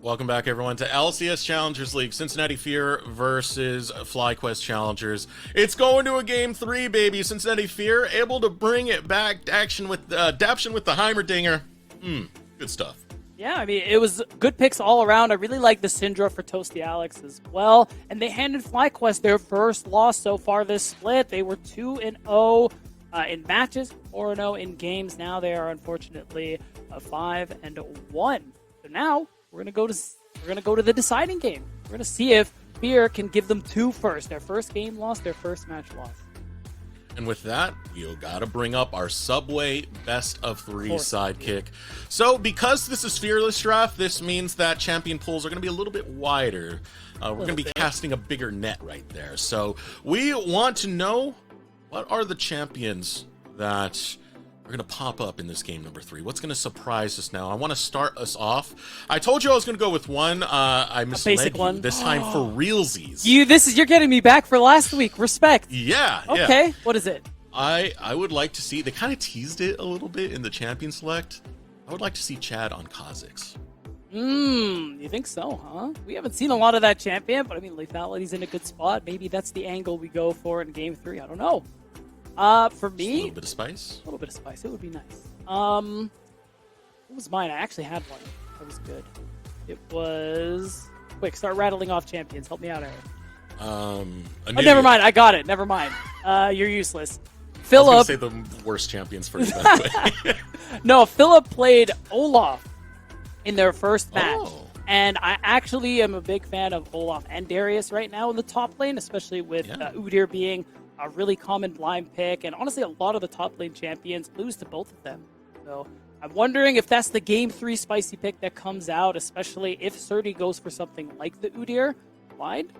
Welcome back, everyone, to LCS Challengers League. Cincinnati Fear versus FlyQuest Challengers. It's going to a game 3, baby. Cincinnati Fear able to bring it back to action with Daption with the Heimerdinger. Good stuff. Yeah, I mean, it was good picks all around. I really like the Syndra for Toasty Alex as well. And they handed FlyQuest their first loss so far this split. They were 2-0 in matches, 4-0 in games. Now they are unfortunately 5-1. So now we're gonna go to the deciding game. We're gonna see if Fear can give them two first. Their first game loss, their first match loss. And with that, you gotta bring up our Subway best of 3 sidekick. So because this is Fearless Draft, this means that champion pools are gonna be a little bit wider. We're gonna be casting a bigger net right there. So we want to know, what are the champions that are going to pop up in this game number 3? What's going to surprise us now? I want to start us off. I told you I was going to go with one. I misled you this time for realsies. You're getting me back for last week. Respect. Yeah. Okay. Yeah. What is it? I would like to see, they kind of teased it a little bit in the champion select. I would like to see Chad on Kha'Zix. You think so, huh? We haven't seen a lot of that champion, but I mean, Lethality's in a good spot. Maybe that's the angle we go for in game 3. I don't know. For me, just a little bit of spice. A little bit of spice. It would be nice. What was mine? I actually had one. That was good. It was quick. Start rattling off champions. Help me out, Eric. Oh, never mind. I got it. Never mind. You're useless. Philip. I was gonna say the worst champions for you that way. No, Philip played Olaf in their first match. And I actually am a big fan of Olaf and Darius right now in the top lane, especially with Udyr being a really common blind pick, and honestly, a lot of the top lane champions lose to both of them. So I'm wondering if that's the game 3 spicy pick that comes out, especially if Surdy goes for something like the Udyr blind.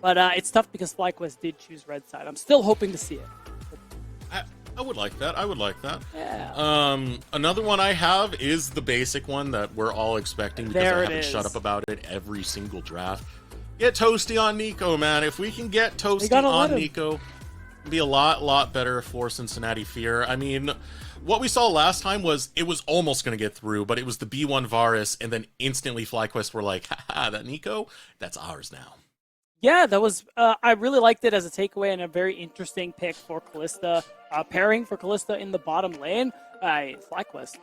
But it's tough because FlyQuest did choose red side. I'm still hoping to see it. I would like that. I would like that. Yeah. Another one I have is the basic one that we're all expecting because I haven't shut up about it every single draft. Get Toasty on Nico, man. If we can get Toasty on Nico, it'd be a lot better for Cincinnati Fear. I mean, what we saw last time was it was almost going to get through, but it was the B1 Varus, and then instantly FlyQuest were like, haha, that Nico, that's ours now. Yeah, that was, I really liked it as a takeaway and a very interesting pick for Kalista. Pairing for Kalista in the bottom lane. FlyQuest,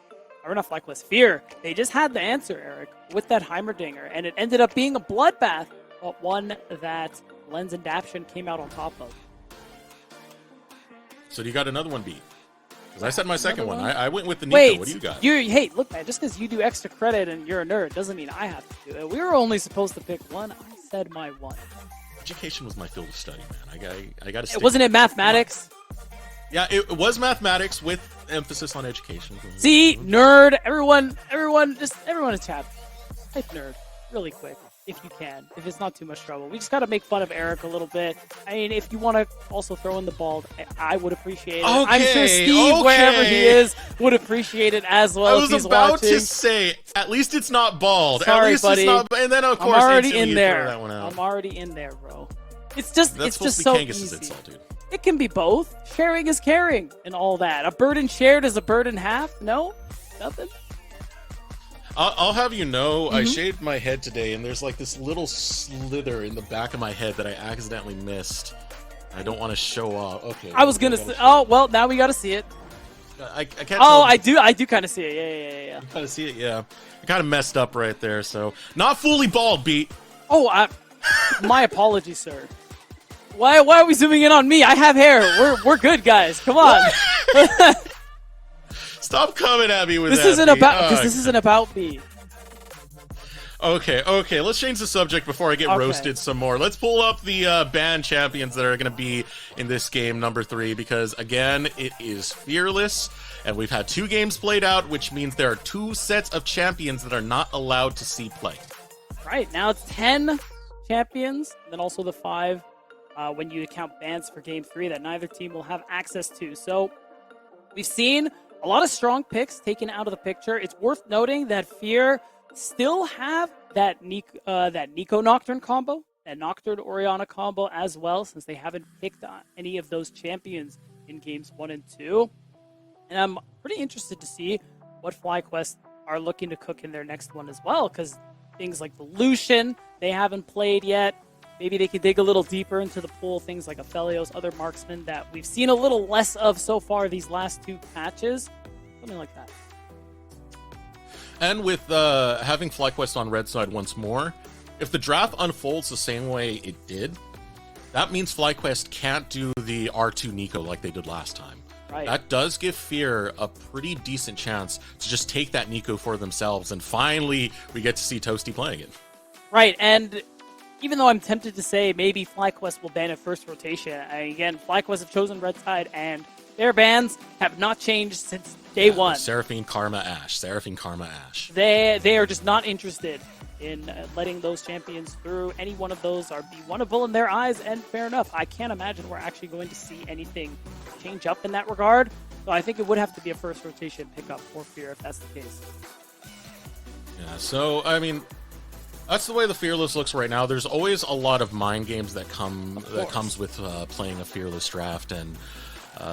or not FlyQuest, Fear, they just had the answer, Eric, with that Heimerdinger, and it ended up being a bloodbath, but one that Lens and Daption came out on top of. So you got another one beat? Because I said my second one. I went with the Nico. What do you got? Hey, look, man, just because you do extra credit and you're a nerd doesn't mean I have to do it. We were only supposed to pick one. I said my one. Education was my field of study, man. I got to stick. Wasn't it mathematics? Yeah, it was mathematics with emphasis on education. See, nerd. Everyone in chat, type nerd really quick if you can. If it's not too much trouble, we just got to make fun of Eric a little bit. I mean, if you want to also throw in the bald, I would appreciate it. Okay, I'm sure Steve, wherever he is, would appreciate it as well. I was about to say, at least it's not bald. Sorry, at least buddy. It's not, and then of course, I'm already in there. That one out. I'm already in there, bro. It's just so easy. Insult, dude. It can be both. Sharing is caring and all that. A burden shared is a burden half. No, nothing. I'll have you know, I shaved my head today, and there's like this little slither in the back of my head that I accidentally missed. I don't want to show off. Okay. I was gonna say. Oh well, now we gotta see it. I can't. Oh, I do kind of see it. Yeah. You kind of see it. Yeah. I kind of messed up right there. So not fully bald, beat. Oh, my apologies, sir. Why are we zooming in on me? I have hair. We're good, guys. Come on. Stop coming at me with this. This isn't about me. Okay. Let's change the subject before I get roasted some more. Let's pull up the band champions that are going to be in this game number 3 because, again, it is Fearless, and we've had 2 games played out, which means there are 2 sets of champions that are not allowed to see play. Right. Now it's 10 champions, and then also the 5 when you count bans for game 3 that neither team will have access to. So we've seen a lot of strong picks taken out of the picture. It's worth noting that Fear still have that Nico Nocturne combo, that Nocturne Orianna combo as well, since they haven't picked any of those champions in games 1 and 2. And I'm pretty interested to see what FlyQuest are looking to cook in their next one as well, because things like the Lucian, they haven't played yet. Maybe they could dig a little deeper into the pool, things like Aphelios, other marksmen that we've seen a little less of so far these last 2 patches. Something like that. And with having FlyQuest on red side once more, if the draft unfolds the same way it did, that means FlyQuest can't do the R2 Nico like they did last time. Right. That does give Fear a pretty decent chance to just take that Nico for themselves, and finally we get to see Toasty playing it. Right, and even though I'm tempted to say maybe FlyQuest will ban at first rotation, again, FlyQuest have chosen red side, and their bans have not changed since day one. Seraphine, Karma, Ashe. Seraphine, Karma, Ashe. They are just not interested in letting those champions through. Any one of those are be winnable in their eyes, and fair enough. I can't imagine we're actually going to see anything change up in that regard. So I think it would have to be a first rotation pickup for Fear if that's the case. Yeah, so, I mean, that's the way the Fearless looks right now. There's always a lot of mind games that comes with playing a Fearless draft and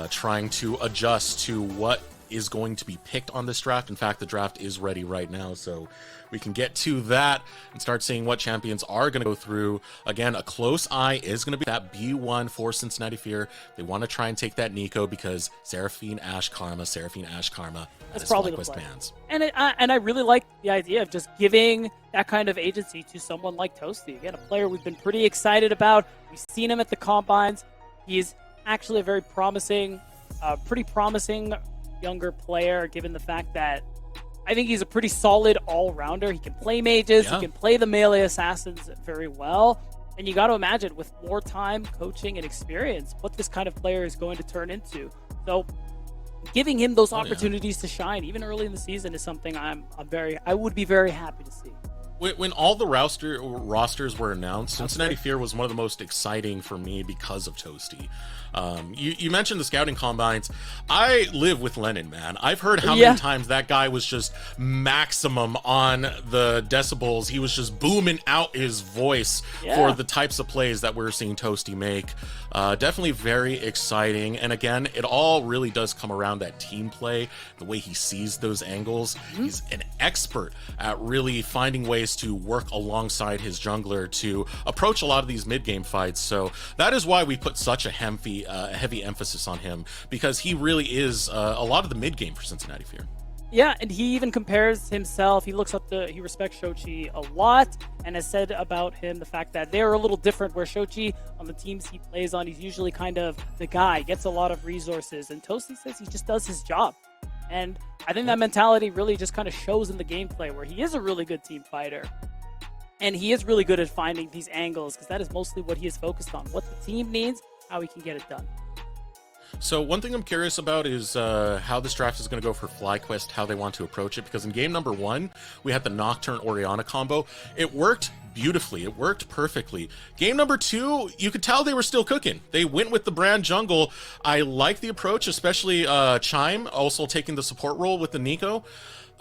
trying to adjust to what is going to be picked on this draft. In fact, the draft is ready right now, so we can get to that and start seeing what champions are going to go through. Again, a close eye is going to be that B1 for Cincinnati Fear. They want to try and take that Nico because Seraphine, Ashe, Karma, Seraphine, Ashe, Karma. That's probably the FlyQuest play. bans. And I really like the idea of just giving that kind of agency to someone like Toasty. Again, a player we've been pretty excited about. We've seen him at the Combines. He's actually a very promising, pretty promising younger player, given the fact that I think he's a pretty solid all-rounder. He can play mages, he can play the melee assassins very well, and you got to imagine with more time, coaching, and experience, what this kind of player is going to turn into. So giving him those opportunities to shine, even early in the season, is something I would be very happy to see. When all the rosters were announced, Cincinnati Fear was one of the most exciting for me because of Toasty. You mentioned the scouting combines. I live with Lennon, man. I've heard how many times that guy was just maximum on the decibels. He was just booming out his voice for the types of plays that we're seeing Toasty make. Definitely very exciting. And again, it all really does come around that team play, the way he sees those angles. He's an expert at really finding ways to work alongside his jungler to approach a lot of these mid-game fights. So that is why we put such a heavy emphasis on him, because he really is a lot of the mid-game for Cincinnati Fear. Yeah, and he even compares himself. He he respects Shochi a lot, and has said about him the fact that they're a little different, where Shochi, on the teams he plays on, he's usually kind of the guy, gets a lot of resources, and Toasty says he just does his job. And I think that mentality really just kind of shows in the gameplay, where he is a really good team fighter. And he is really good at finding these angles, because that is mostly what he is focused on. What the team needs, how he can get it done. So one thing I'm curious about is how this draft is going to go for FlyQuest, how they want to approach it, because in game number 1, we had the Nocturne Orianna combo. It worked beautifully. It worked perfectly. Game number 2, you could tell they were still cooking. They went with the brand jungle. I like the approach, especially Chime also taking the support role with the Nico.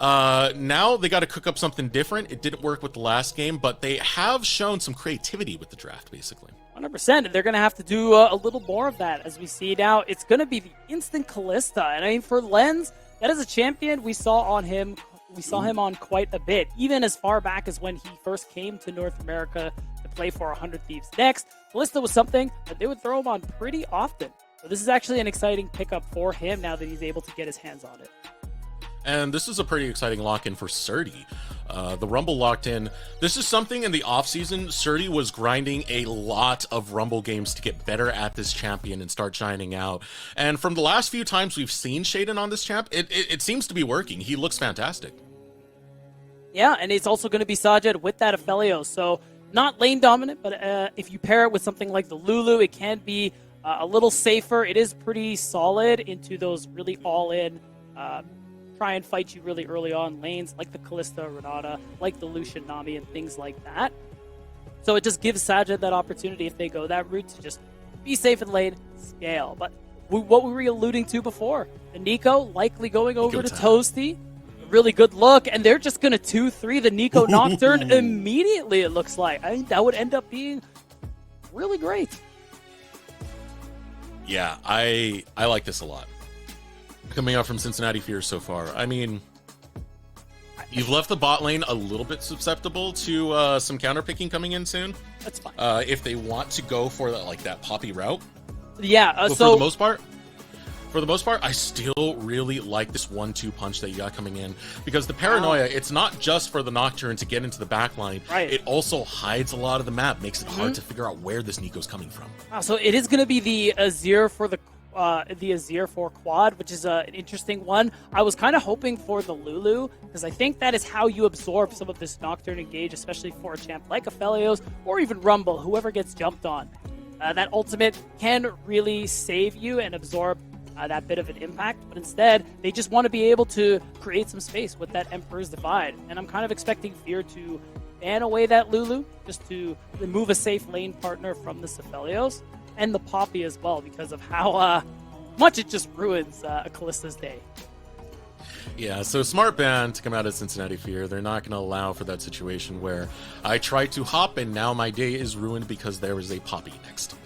Now they got to cook up something different. It didn't work with the last game, but they have shown some creativity with the draft, basically. 100%. They're going to have to do a little more of that, as we see now. It's going to be the instant Callista. And I mean, for Lens, that is a champion we saw him on quite a bit, even as far back as when he first came to North America to play for 100 Thieves Next. Callista was something that they would throw him on pretty often. So this is actually an exciting pickup for him now that he's able to get his hands on it. And this is a pretty exciting lock-in for Surdy. The Rumble locked in. This is something in the offseason, Surdy was grinding a lot of Rumble games to get better at this champion and start shining out. And from the last few times we've seen Shaden on this champ, it seems to be working. He looks fantastic. Yeah, and it's also going to be Sajid with that Aphelios. So not lane dominant, but if you pair it with something like the Lulu, it can be a little safer. It is pretty solid into those really all-in try and fight you really early on lanes, like the Callista, Renata, like the Lucian, Nami, and things like that. So it just gives Sajid that opportunity, if they go that route, to just be safe in lane, scale. But what we were alluding to before, the Nico likely going over to Toasty, a really good look, and they're just going to 2-3 the Nico Nocturne immediately, it looks like. I think that would end up being really great. Yeah, I like this a lot. Coming out from Cincinnati Fear so far. I mean, You've left the bot lane a little bit susceptible to some counter picking coming in soon. That's fine. If they want to go for that poppy route. Yeah. But for the most part, I still really like this 1-2 punch that you got coming in, because the paranoia, it's not just for the Nocturne to get into the backline. Right. It also hides a lot of the map, makes it hard to figure out where this Nico's coming from. So it is going to be the Azir for the Azir for quad, which is an interesting one. I was kind of hoping for the Lulu, because I think that is how you absorb some of this Nocturne engage, especially for a champ like Aphelios or even Rumble, whoever gets jumped on. That ultimate can really save you and absorb that bit of an impact, but instead they just want to be able to create some space with that Emperor's Divide, and I'm kind of expecting Fear to ban away that Lulu just to remove a safe lane partner from the Aphelios and the Poppy as well, because of how much it just ruins Kallista's day. Yeah, so smart ban to come out of Cincinnati Fear. They're not going to allow for that situation where I tried to hop and now my day is ruined because there is a Poppy next to me.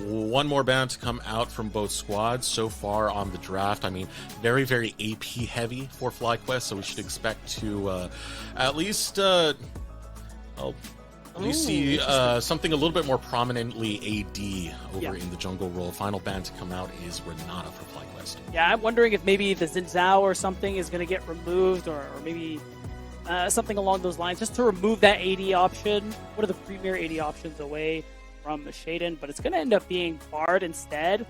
One more ban to come out from both squads so far on the draft. I mean, very, very AP heavy for FlyQuest, so we should expect to at least see something a little bit more prominently AD over in the jungle role. Final ban to come out is Renata for FlyQuest. Yeah, I'm wondering if maybe the Xin Zhao or something is going to get removed, or maybe something along those lines, just to remove that AD option. One of the premier AD options away from Shaden, but it's going to end up being Bard instead,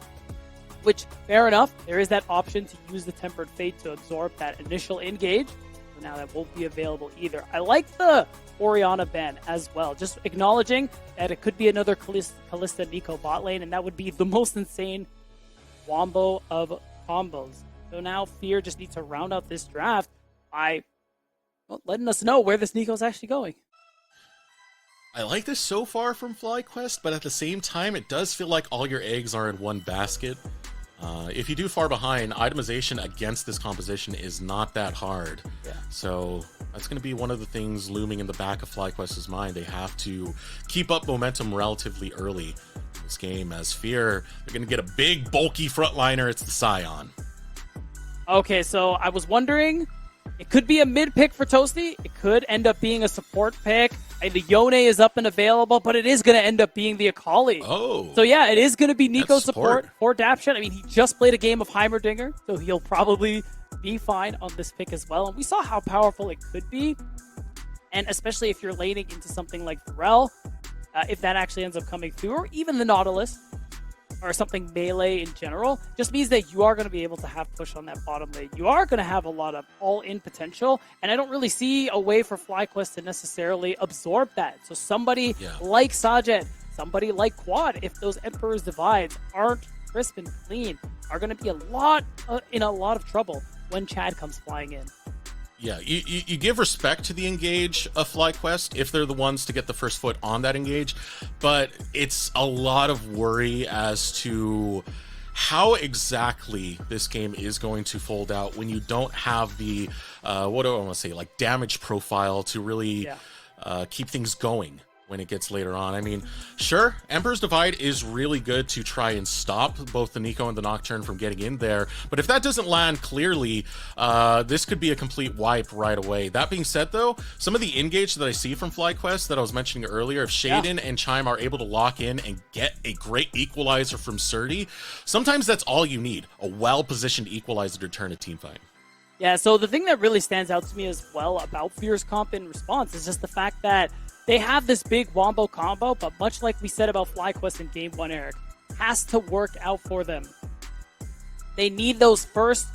which, fair enough, there is that option to use the Tempered Fate to absorb that initial engage. So now that won't be available either. I like the Orianna ban as well, just acknowledging that it could be another Kalista Nico bot lane, and that would be the most insane wombo of combos. So now Fear just needs to round out this draft by letting us know where this Nico is actually going. I like this so far from FlyQuest, but at the same time, it does feel like all your eggs are in one basket. If you do far behind, itemization against this composition is not that hard. Yeah. So that's going to be one of the things looming in the back of FlyQuest's mind. They have to keep up momentum relatively early in this game. As Fear, they're going to get a big, bulky frontliner. It's the Scion. Okay, so I was wondering, it could be a mid pick for Toasty. It could end up being a support pick. The Yone is up and available, but it is going to end up being the Akali. Oh. So yeah, it is going to be Nico's support for Dapshin. I mean, he just played a game of Heimerdinger, so he'll probably be fine on this pick as well. And we saw how powerful it could be. And especially if you're laning into something like Pharrell, if that actually ends up coming through, or even the Nautilus, or something melee in general, just means that you are going to be able to have push on that bottom lane. You are going to have a lot of all-in potential, and I don't really see a way for FlyQuest to necessarily absorb that. So somebody like Sajid, somebody like Quad, if those Emperor's Divides aren't crisp and clean, are going to be in a lot of trouble when Chad comes flying in. Yeah, you give respect to the engage of FlyQuest if they're the ones to get the first foot on that engage, but it's a lot of worry as to how exactly this game is going to fold out when you don't have the, what do I want to say, like damage profile to really keep things going when it gets later on. I mean, sure, Emperor's Divide is really good to try and stop both the Nico and the Nocturne from getting in there, but if that doesn't land clearly, this could be a complete wipe right away. That being said, though, some of the engage that I see from FlyQuest that I was mentioning earlier, if Shaden and Chime are able to lock in and get a great equalizer from Surdy, sometimes that's all you need, a well-positioned equalizer to turn a team fight. Yeah, so the thing that really stands out to me as well about Fear's comp in response is just the fact that they have this big wombo combo, but much like we said about FlyQuest in Game 1, Eric, has to work out for them. They need those first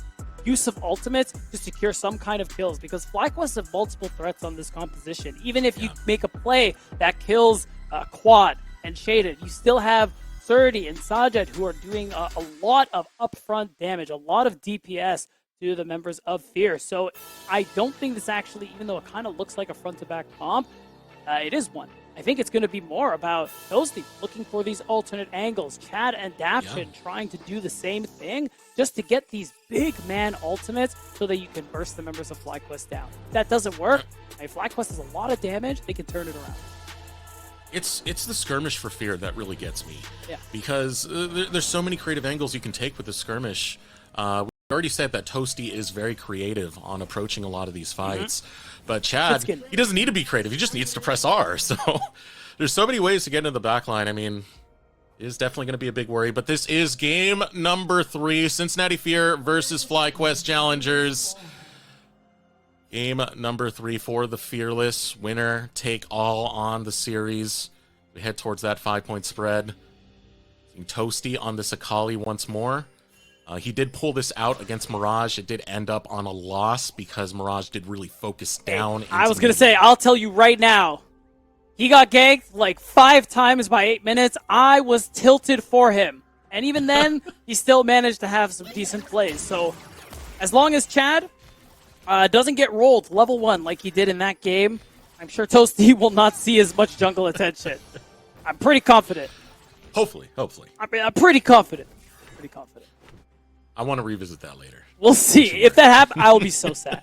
use of ultimates to secure some kind of kills, because FlyQuest have multiple threats on this composition. Even if you make a play that kills Quad and Shaded, you still have Surdy and Sajid who are doing a lot of upfront damage, a lot of DPS to the members of Fear. So I don't think this actually, even though it kind of looks like a front-to-back comp, it is one. I think it's going to be more about Toasty looking for these alternate angles. Chad and Dapshin trying to do the same thing just to get these big man ultimates so that you can burst the members of FlyQuest down. If that doesn't work, if FlyQuest has a lot of damage, they can turn it around. It's the skirmish for Fear that really gets me. Yeah. Because there's so many creative angles you can take with the skirmish. We already said that Toasty is very creative on approaching a lot of these fights. But Chad, he doesn't need to be creative. He just needs to press R. So there's so many ways to get into the backline. I mean, it is definitely going to be a big worry. But this is game number 3, Cincinnati Fear versus FlyQuest Challengers. Game number 3 for the Fearless. Winner take all on the series. We head towards that 5-point spread. Toasty on this Akali once more. He did pull this out against Mirage. It did end up on a loss because Mirage did really focus down. I was going to say, I'll tell you right now, he got ganked like 5 times by 8 minutes. I was tilted for him. And even then, he still managed to have some decent plays. So as long as Chad doesn't get rolled level 1 like he did in that game, I'm sure Toasty will not see as much jungle attention. I'm pretty confident. Hopefully. I'm pretty confident. I want to revisit that later. We'll see. If that happens, I'll be so sad.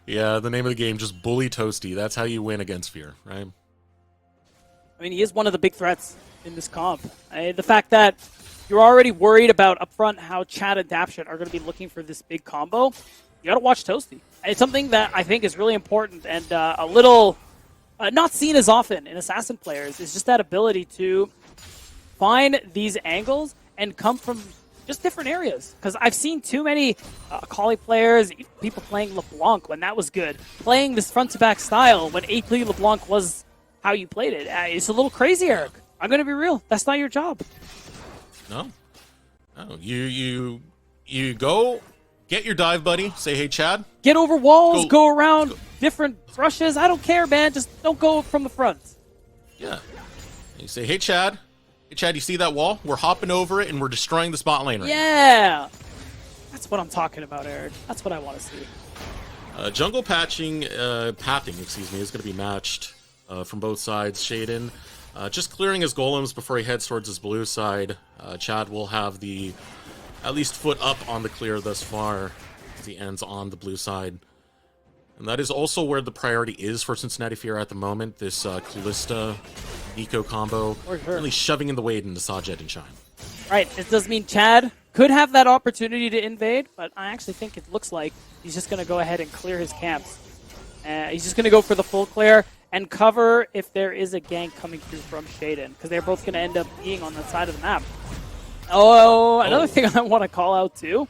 Yeah, the name of the game, just bully Toasty. That's how you win against Fear, right? I mean, he is one of the big threats in this comp. The fact that you're already worried about upfront how Chad and Dapshot are going to be looking for this big combo, you got to watch Toasty. It's something that I think is really important and a little not seen as often in Assassin players, is just that ability to find these angles and come from just different areas. Because I've seen too many Akali players, people playing LeBlanc when that was good, playing this front-to-back style when AP LeBlanc was how you played it. It's a little crazy, Eric. I'm going to be real. That's not your job. No. You go get your dive buddy. Say, hey, Chad. Get over walls, go around different rushes. I don't care, man. Just don't go from the front. Yeah. And you say, hey, Chad. Hey, Chad, you see that wall? We're hopping over it, and we're destroying the spot lane right now. Yeah. That's what I'm talking about, Eric. That's what I want to see. Jungle pathing, is going to be matched from both sides. Shaden just clearing his golems before he heads towards his blue side. Chad will have the at least foot up on the clear thus far as he ends on the blue side. And that is also where the priority is for Cincinnati Fear at the moment. This Kalista Nico combo really shoving in the weight into Sajed and Shine. Right, it does mean Chad could have that opportunity to invade, but I actually think it looks like he's just going to go ahead and clear his camps. He's just going to go for the full clear and cover if there is a gank coming through from Shaden, because they're both going to end up being on that side of the map. Another thing I want to call out too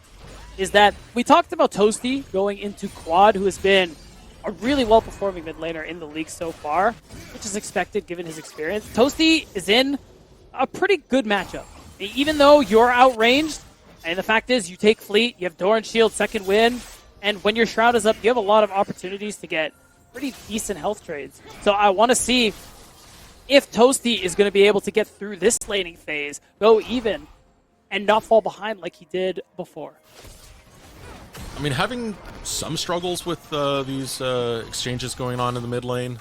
is that we talked about Toasty going into Quad, who has been a really well-performing mid laner in the league so far, which is expected given his experience. Toasty is in a pretty good matchup. Even though you're outranged, and the fact is you take Fleet, you have Doran Shield, second win, and when your Shroud is up, you have a lot of opportunities to get pretty decent health trades. So I want to see if Toasty is going to be able to get through this laning phase, go even, and not fall behind like he did before. I mean, having some struggles with these exchanges going on in the mid lane.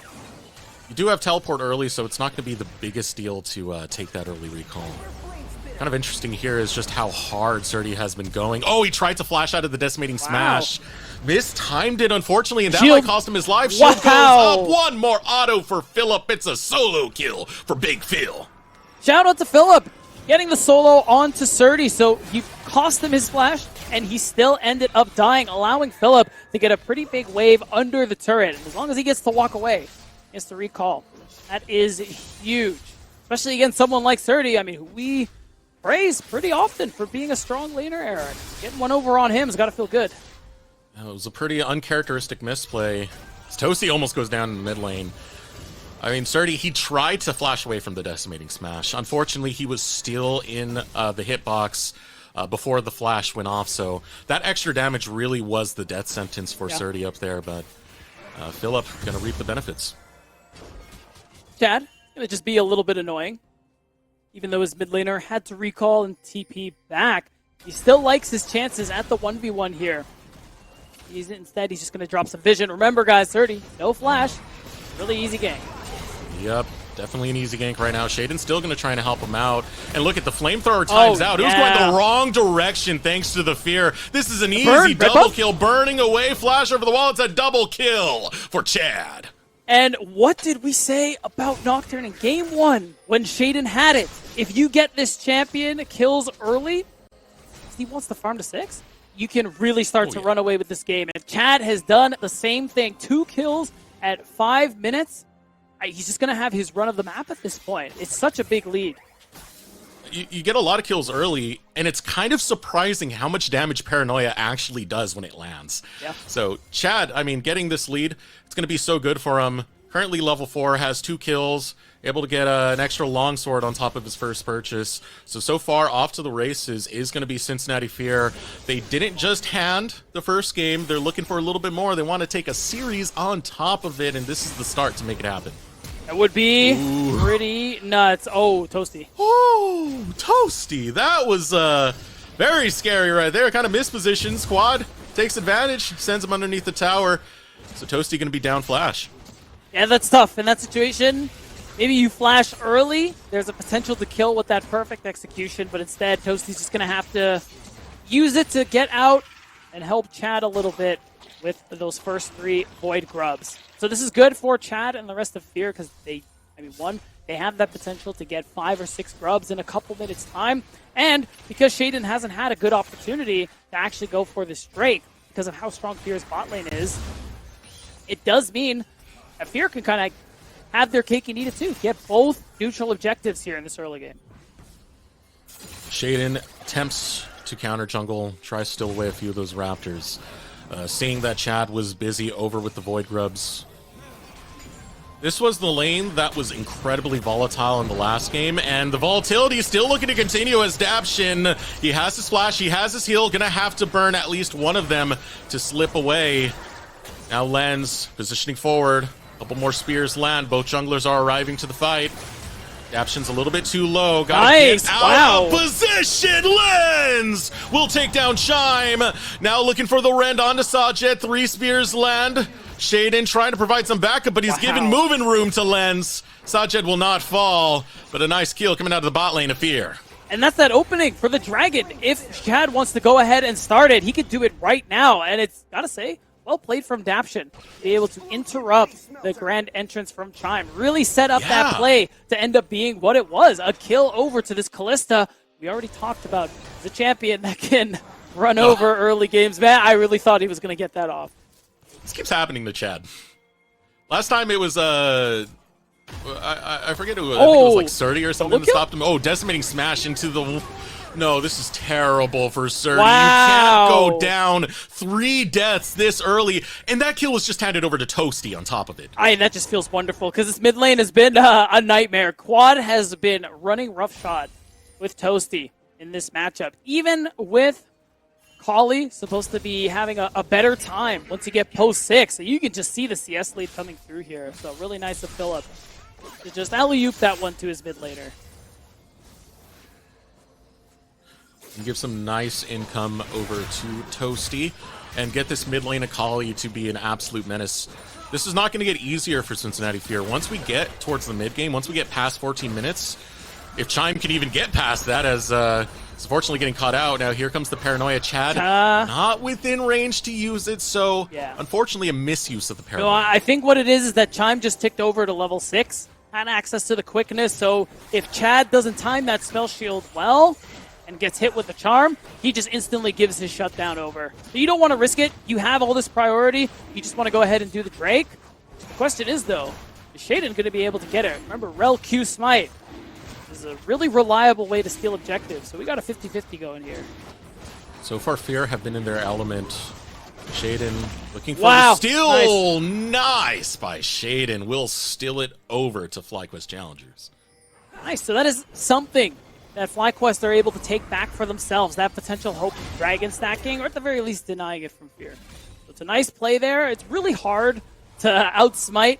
You do have teleport early, so it's not going to be the biggest deal to take that early recall. Kind of interesting here is just how hard Surdy has been going. Oh, he tried to flash out of the decimating smash. Mistimed it, unfortunately, and that might cost him his life. Shield goes up. One more auto for Philip. It's a solo kill for Big Phil. Shout out to Philip, getting the solo onto Surdy, so he cost him his flash, and he still ended up dying, allowing Philip to get a pretty big wave under the turret. And as long as he gets to walk away, he gets to recall. That is huge, especially against someone like Surdy. I mean, who we praise pretty often for being a strong laner, Eric. Getting one over on him has got to feel good. It was a pretty uncharacteristic misplay. Toasty almost goes down in the mid lane. I mean, Surdy, he tried to flash away from the decimating smash. Unfortunately, he was still in the hitbox before the flash went off, so that extra damage really was the death sentence for Surdy up there, but Philip gonna reap the benefits. Chad, gonna just be a little bit annoying. Even though his mid laner had to recall and TP back, he still likes his chances at the 1v1 here. Instead, he's just going to drop some vision. Remember, guys, 30, no flash. Really easy gank. Yep, definitely an easy gank right now. Shaden's still going to try to help him out. And look at the flamethrower times out. It was going the wrong direction thanks to the fear. This is an easy double kill. Burning away, flash over the wall. It's a double kill for Chad. And what did we say about Nocturne in Game 1 when Shaden had it? If you get this champion kills early, it's he wants to farm to 6, you can really start to run away with this game. And Chad has done the same thing. 2 kills at 5 minutes. He's just going to have his run of the map at this point. It's such a big lead. You get a lot of kills early, and it's kind of surprising how much damage Paranoia actually does when it lands. Yeah. So Chad, I mean, getting this lead, it's going to be so good for him. Currently level 4, has 2 kills, able to get an extra longsword on top of his first purchase. So far, off to the races is going to be Cincinnati Fear. They didn't just hand the first game. They're looking for a little bit more. They want to take a series on top of it, and this is the start to make it happen. That would be pretty nuts. Oh, Toasty. Oh, Toasty. That was very scary right there. Kind of mispositioned. Squad takes advantage, sends him underneath the tower. So Toasty going to be down flash. Yeah, that's tough. In that situation, maybe you flash early. There's a potential to kill with that perfect execution, but instead, Toasty's just going to have to use it to get out and help Chad a little bit with those first 3 Void Grubs. So this is good for Chad and the rest of Fear because they have that potential to get 5 or 6 grubs in a couple minutes time. And because Shaden hasn't had a good opportunity to actually go for this Drake because of how strong Fear's bot lane is, it does mean that Fear can kind of have their cake and eat it too. Get both neutral objectives here in this early game. Shaden attempts to counter jungle, tries to steal away a few of those raptors. Seeing that Chad was busy over with the Void Grubs. This was the lane that was incredibly volatile in the last game, and the volatility is still looking to continue as Dabshin, he has his flash, he has his heal, gonna have to burn at least one of them to slip away. Now Lens positioning forward, a couple more spears land, both junglers are arriving to the fight. Dabshin's a little bit too low. Gotta get out of position. Lens will take down Chime. Now looking for the rend onto Sajed. 3 spears land. Shaden trying to provide some backup, but he's given moving room to Lens. Sajed will not fall, but a nice kill coming out of the bot lane of Fear. And that's that opening for the Dragon. If Chad wants to go ahead and start it, he could do it right now. And it's, gotta say, well played from Dabshin. Be able to interrupt the grand entrance from Chime. Really set up that play to end up being what it was. A kill over to this Callista. We already talked about the champion that can run over early games. Man, I really thought he was going to get that off. This keeps happening to Chad. Last time it was, I forget who, I think it was like Surdy or something that stopped him. Oh, Decimating Smash into the... No, this is terrible for Surdy. Wow. You can't go down 3 deaths this early. And that kill was just handed over to Toasty on top of it. That just feels wonderful because this mid lane has been a nightmare. Quad has been running roughshod with Toasty in this matchup. Even with Kali supposed to be having a better time once you get post 6. So you can just see the CS lead coming through here. So really nice of Philip to just alley-oop that one to his mid laner. And give some nice income over to Toasty and get this mid lane Akali to be an absolute menace. This is not going to get easier for Cincinnati Fear. Once we get towards the mid game, once we get past 14 minutes, if Chime can even get past that, as it's unfortunately getting caught out. Now here comes the Paranoia. Chad not within range to use it, so unfortunately a misuse of the Paranoia. No, I think what it is that Chime just ticked over to level 6, had access to the quickness, so if Chad doesn't time that spell shield well, and gets hit with the charm, he just instantly gives his shutdown over. So you don't want to risk it. You have all this priority. You just want to go ahead and do the Drake. The question is, though, is Shaden going to be able to get it? Remember, Rel Q Smite is a really reliable way to steal objectives. So we got a 50-50 going here. So far, Fear have been in their element. Shaden looking for the steal. Nice by Shaden. Will steal it over to FlyQuest Challengers. Nice. So that is something that FlyQuest are able to take back for themselves, that potential hope of dragon stacking, or at the very least denying it from Fear. So it's a nice play there. It's really hard to outsmite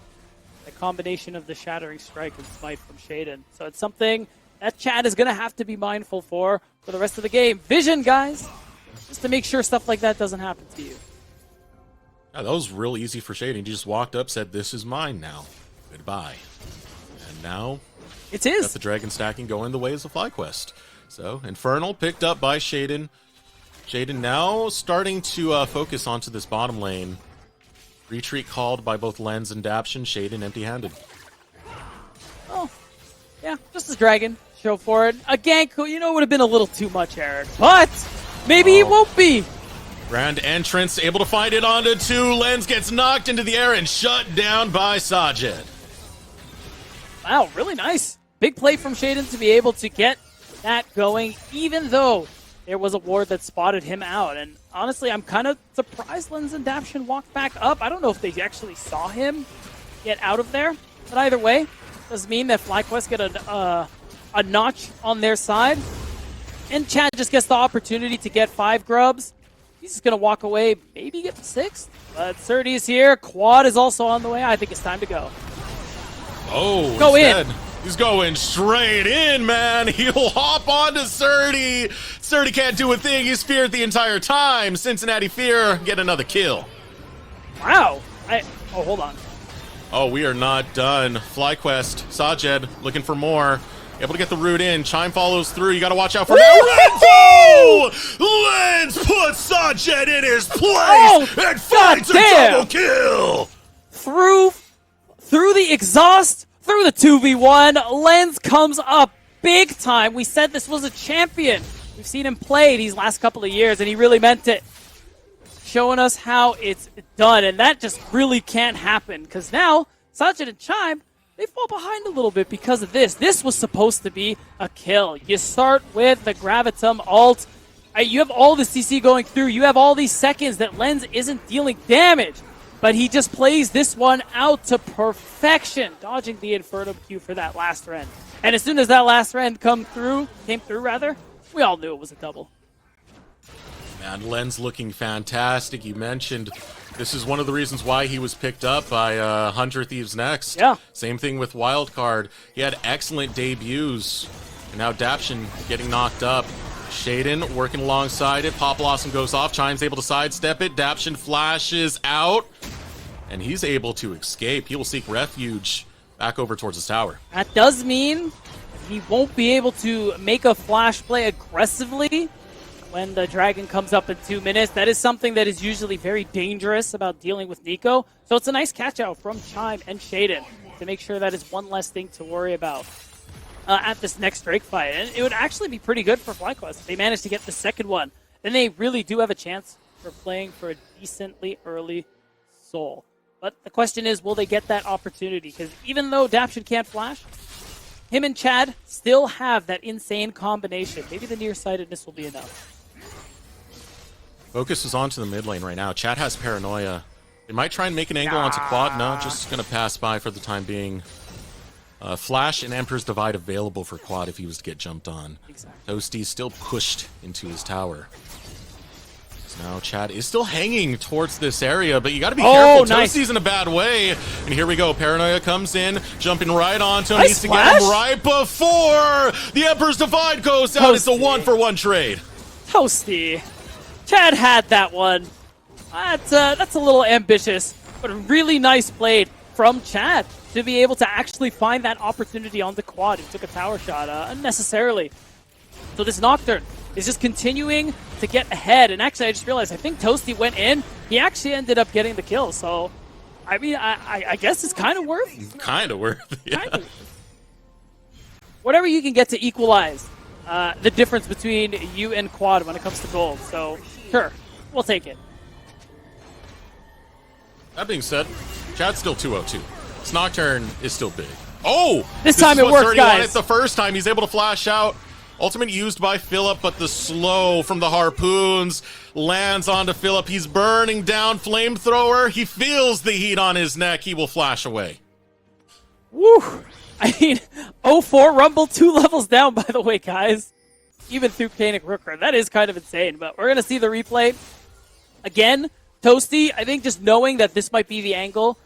the combination of the Shattering Strike and Smite from Shaden. So it's something that Chad is going to have to be mindful for the rest of the game. Vision, guys, just to make sure stuff like that doesn't happen to you. Yeah, that was real easy for Shaden. He just walked up, said, "This is mine now. Goodbye." And now... It is. Got the dragon stacking going the ways of FlyQuest. So, Infernal picked up by Shaden. Shaden now starting to focus onto this bottom lane. Retreat called by both Lens and Dabshin. Shaden empty-handed. Oh, yeah, just as Dragon. Show for it. A gank, you know, would have been a little too much, Eric. But Maybe he won't be. Grand entrance, able to find it onto 2. Lens gets knocked into the air and shut down by Sajid. Wow, really nice. Big play from Shaden to be able to get that going, even though there was a ward that spotted him out. And honestly, I'm kind of surprised Lens and Daption walked back up. I don't know if they actually saw him get out of there. But either way, does mean that FlyQuest get a notch on their side. And Chad just gets the opportunity to get 5 grubs. He's just going to walk away, maybe get the 6th. But Surdy is here. Quad is also on the way. I think it's time to go. Oh, go in. He's going straight in, man. He'll hop onto Surdy. Surdy can't do a thing. He's feared the entire time. Cincinnati Fear get another kill. Wow. Oh, hold on. Oh, we are not done. FlyQuest, Sajed looking for more. Able to get the root in. Chime follows through. You got to watch out for that. Lens puts Sajed in his place and finds a double kill. Through the exhaust, through the 2v1, Lens comes up big time. We said this was a champion. We've seen him play these last couple of years, and he really meant it. Showing us how it's done, and that just really can't happen, because now Sajid and Chime, they fall behind a little bit because of this. This was supposed to be a kill. You start with the Gravitum ult. You have all the CC going through. You have all these seconds that Lens isn't dealing damage. But he just plays this one out to perfection, dodging the Inferno Q for that last rend. And as soon as that last rend came through, we all knew it was a double. Man, Lens looking fantastic. You mentioned this is one of the reasons why he was picked up by Hunter Thieves Next. Yeah. Same thing with Wildcard. He had excellent debuts. And now Daption getting knocked up. Shaden working alongside it. Pop Blossom goes off. Chime's able to sidestep it. Daption flashes out. And he's able to escape. He will seek refuge back over towards his tower. That does mean he won't be able to make a flash play aggressively when the dragon comes up in 2 minutes. That is something that is usually very dangerous about dealing with Nico. So it's a nice catch out from Chime and Shaden to make sure that is one less thing to worry about at this next Drake fight. And it would actually be pretty good for FlyQuest if they manage to get the second one. Then they really do have a chance for playing for a decently early soul. But the question is, will they get that opportunity? Because even though Daption can't flash, him and Chad still have that insane combination. Maybe the nearsightedness will be enough. Focus is onto the mid lane right now. Chad has Paranoia. They might try and make an angle onto Quad. No, just going to pass by for the time being. Flash and Emperor's Divide available for Quad if he was to get jumped on. Exactly. Toasty's still pushed into his tower. So now Chad is still hanging towards this area, but you got to be careful. Nice. Toasty's in a bad way. And here we go. Paranoia comes in, jumping right onto him. Nice Needs to flash. get him right before the Emperor's Divide goes out. It's a 1-for-1 trade. Toasty. Chad had that one. That's a little ambitious, but really nice played from Chad to be able to actually find that opportunity on the Quad. He took a tower shot unnecessarily. So this Nocturne is just continuing to get ahead. And actually, I just realized, I think Toasty went in. He actually ended up getting the kill. So, I mean, I guess it's kind of worth. Kind of worth, yeah. Kind of. Whatever you can get to equalize the difference between you and Quad when it comes to gold. So, sure, we'll take it. That being said, Chad's still 2-0-2. This Nocturne is still big. Oh! This time it worked, guys. The first time he's able to flash out. Ultimate used by Philip, but the slow from the harpoons lands onto Philip. He's burning down Flamethrower. He feels the heat on his neck. He will flash away. Woo! I mean, 0-4 Rumble, 2 levels down, by the way, guys. Even through Panic Rooker. That is kind of insane, but we're going to see the replay. Again, Toasty, I think just knowing that this might be the angle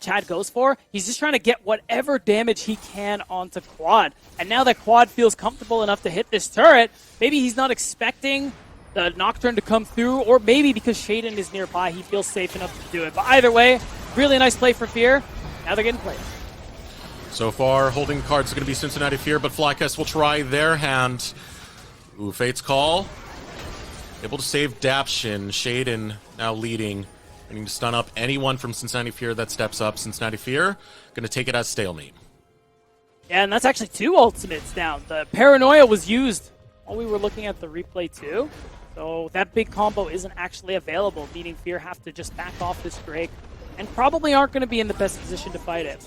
Chad goes for, he's just trying to get whatever damage he can onto Quad. And now that Quad feels comfortable enough to hit this turret, maybe he's not expecting the Nocturne to come through, or maybe because Shaden is nearby, he feels safe enough to do it. But either way, really nice play for Fear. Now they're getting played. So far, holding the cards is going to be Cincinnati Fear, but FlyQuest will try their hand. Ooh, Fate's Call. Able to save Daption. Shaden now leading. Going to stun up anyone from Cincinnati Fear that steps up. Cincinnati Fear going to take it as stalemate. Yeah, and that's actually 2 ultimates down. The Paranoia was used while we were looking at the replay too. So that big combo isn't actually available, meaning Fear have to just back off this Drake and probably aren't going to be in the best position to fight it,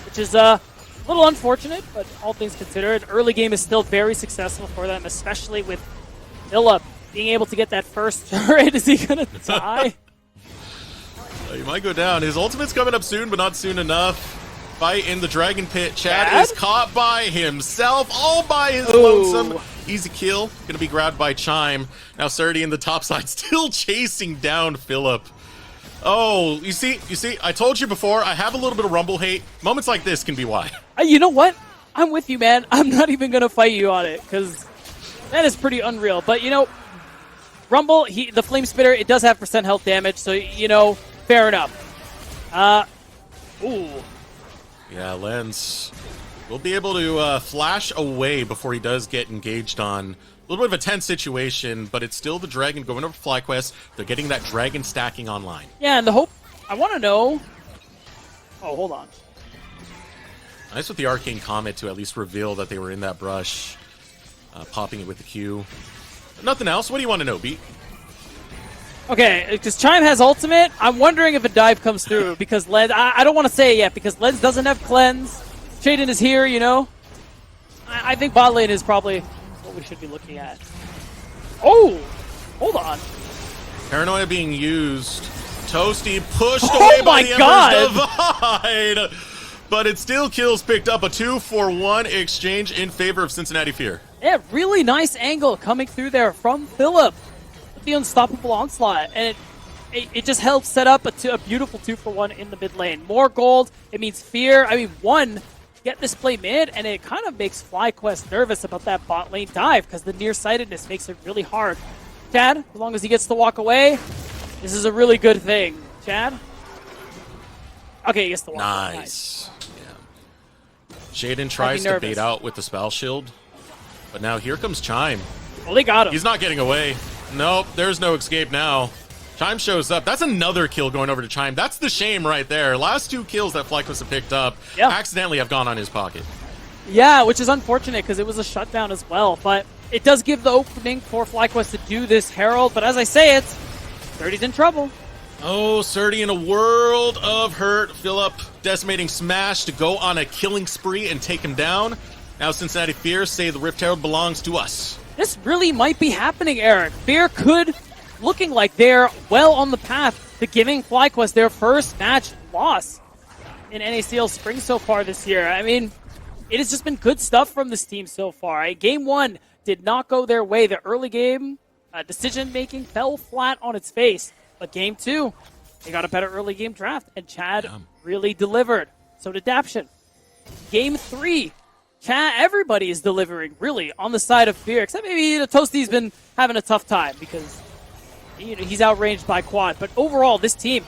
which is a little unfortunate, but all things considered, early game is still very successful for them, especially with Philip being able to get that first turret. Is he going to die? He might go down. His ultimate's coming up soon, but not soon enough. Fight in the Dragon Pit. Chad is caught by himself, all by his lonesome. Easy kill. Gonna be grabbed by Chime. Now Surdy in the top side, still chasing down Philip. Oh, you see, I told you before, I have a little bit of Rumble hate. Moments like this can be why. You know what? I'm with you, man. I'm not even gonna fight you on it, because that is pretty unreal. But, you know, Rumble, the Flame Spitter, it does have % health damage, so, you know, fair enough. Ooh. Yeah, Lens will be able to flash away before he does get engaged on. A little bit of a tense situation, but it's still the Dragon going over FlyQuest. They're getting that Dragon stacking online. Yeah, and the hope, I want to know. Oh, hold on. Nice with the Arcane Comet to at least reveal that they were in that brush. Popping it with the Q. Nothing else? What do you want to know, Beat? Okay, because Chime has ultimate, I'm wondering if a dive comes through, because Lens, I don't want to say it yet, because Lens doesn't have cleanse. Shaden is here, you know. I think bot lane is probably what we should be looking at. Oh! Hold on. Paranoia being used. Toasty pushed away by the Emperor's Divide! But it still kills picked up a 2-for-1 exchange in favor of Cincinnati Fear. Yeah, really nice angle coming through there from Philip. The unstoppable onslaught, and it just helps set up a beautiful 2-for-1 in the mid lane. More gold, it means Fear. I mean, one, get this play mid, and it kind of makes FlyQuest nervous about that bot lane dive, because the nearsightedness makes it really hard. Chad, as long as he gets to walk away, this is a really good thing. Chad? Okay, he gets to walk away. Nice. Yeah. Shaden tries to bait out with the spell shield, but now here comes Chime. Well, they got him. He's not getting away. Nope, there's no escape now. Chime shows up. That's another kill going over to Chime. That's the shame right there. Last 2 kills that FlyQuest have picked up accidentally have gone on his pocket. Yeah, which is unfortunate because it was a shutdown as well. But it does give the opening for FlyQuest to do this Herald. But as I say it, Surdy's in trouble. Oh, Surdy in a world of hurt. Philip decimating smash to go on a killing spree and take him down. Now Cincinnati Fear say the Rift Herald belongs to us. This really might be happening, Eric. Fear could, looking like they're well on the path to giving FlyQuest their first match loss in NACL Spring so far this year. I mean, it has just been good stuff from this team so far. Game 1 did not go their way. The early game decision-making fell flat on its face. But Game 2, they got a better early game draft, and Chad really delivered. So did Daption. Game 3, everybody is delivering, really, on the side of Fear, except maybe Toasty's been having a tough time because he's outranged by Quad. But overall, this team,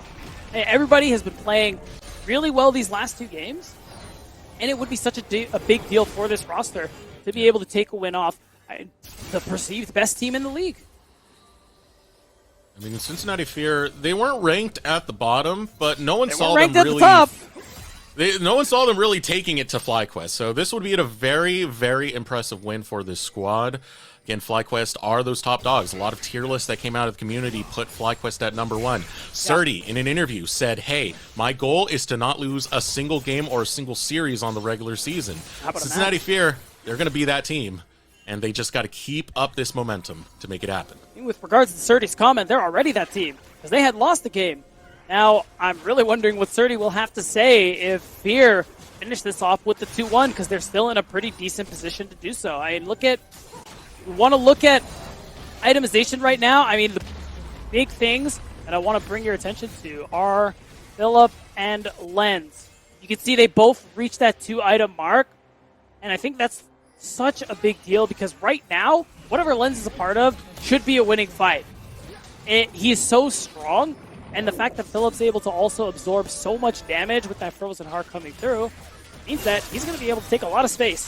everybody has been playing really well these last 2 games, and it would be such a big deal for this roster to be able to take a win off the perceived best team in the league. I mean, Cincinnati Fear, they weren't ranked at the bottom, but no one saw them ranked at really. The top. No one saw them really taking it to FlyQuest, so this would be a very, very impressive win for this squad. Again, FlyQuest are those top dogs. A lot of tier lists that came out of the community put FlyQuest at #1. Surdy, in an interview, said, hey, my goal is to not lose a single game or a single series on the regular season. Cincinnati Fear, they're going to be that team, and they just got to keep up this momentum to make it happen. With regards to Surdy's comment, they're already that team, because they had lost the game. Now, I'm really wondering what Surdy will have to say if Fear finish this off with the 2-1, because they're still in a pretty decent position to do so. I mean, we want to look at itemization right now. I mean, the big things that I want to bring your attention to are Philip and Lens. You can see they both reached that 2-item mark, and I think that's such a big deal because right now, whatever Lens is a part of should be a winning fight. He is so strong. And the fact that Philip's able to also absorb so much damage with that Frozen Heart coming through means that he's going to be able to take a lot of space.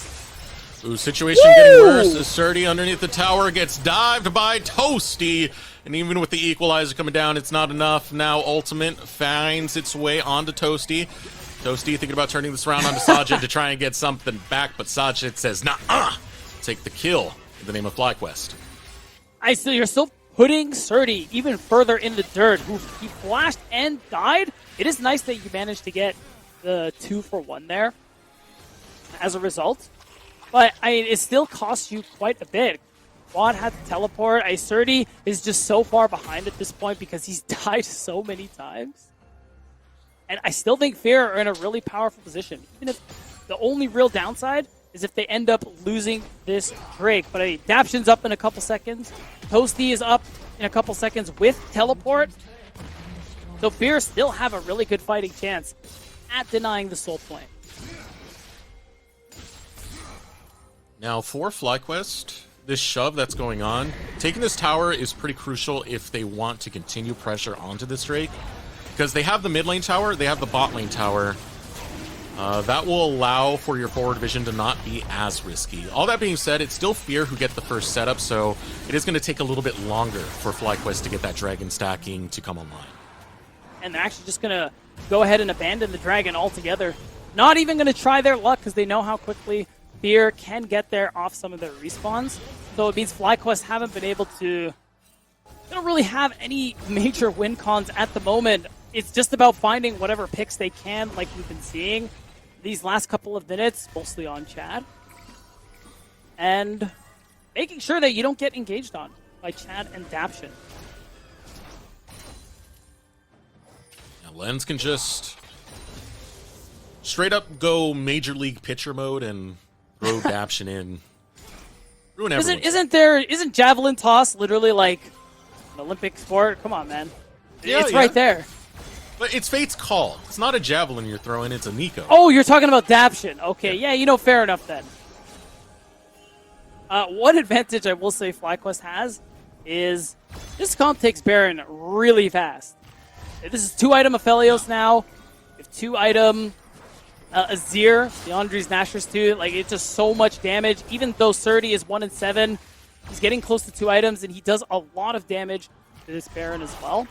Ooh, situation getting worse as Surdy underneath the tower gets dived by Toasty. And even with the equalizer coming down, it's not enough. Now Ultimate finds its way onto Toasty. Toasty thinking about turning this around onto Sajid to try and get something back, but Sajid says, nah, take the kill in the name of FlyQuest. You're still putting Surdy even further in the dirt, who he flashed and died. It is nice that you managed to get the 2-for-1 there as a result. But it still costs you quite a bit. Quad had to teleport. Surdy is just so far behind at this point because he's died so many times. And I still think Fear are in a really powerful position. Even if the only real downside is if they end up losing this Drake. But Daption's up in a couple seconds. Toasty is up in a couple seconds with teleport. So Fear still have a really good fighting chance at denying the soul point. Now for FlyQuest, this shove that's going on, taking this tower is pretty crucial if they want to continue pressure onto this Drake. Because they have the mid lane tower, they have the bot lane tower. That will allow for your forward vision to not be as risky. All that being said, it's still Fear who get the first setup, so it is going to take a little bit longer for FlyQuest to get that dragon stacking to come online. And they're actually just going to go ahead and abandon the dragon altogether. Not even going to try their luck because they know how quickly Fear can get there off some of their respawns. So it means FlyQuest haven't been able to... They don't really have any major win cons at the moment. It's just about finding whatever picks they can, like we've been seeing these last couple of minutes, mostly on Chad. And making sure that you don't get engaged on by Chad and Daption. Now Lens can just straight up go Major League pitcher mode and throw Daption in. Ruin everyone. Isn't javelin toss literally like an Olympic sport? Come on, man. Yeah, it's right there. But it's Fate's call. It's not a javelin you're throwing, it's a Nico. Oh, you're talking about Daption. Okay, yeah, fair enough then. One advantage I will say FlyQuest has is this comp takes Baron really fast. This is 2-item Aphelios now. You have 2-item Azir, the Andres Nashers too. Like, it's just so much damage. Even though Surdy is 1-7, he's getting close to 2 items, and he does a lot of damage to this Baron as well.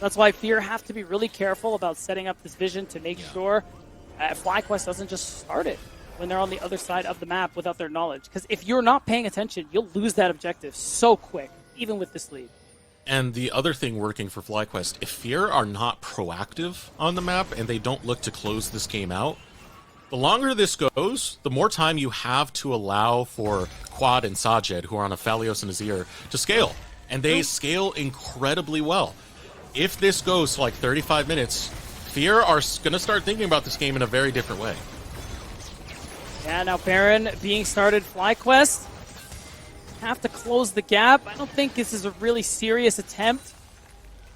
That's why Fear have to be really careful about setting up this vision to make sure FlyQuest doesn't just start it when they're on the other side of the map without their knowledge. Because if you're not paying attention, you'll lose that objective so quick, even with this lead. And the other thing working for FlyQuest, if Fear are not proactive on the map and they don't look to close this game out, the longer this goes, the more time you have to allow for Quad and Sajed, who are on Aphelios and Azir, to scale. And they scale incredibly well. If this goes to like 35 minutes, Fear are going to start thinking about this game in a very different way. Yeah, now Baron being started, FlyQuest have to close the gap. I don't think this is a really serious attempt,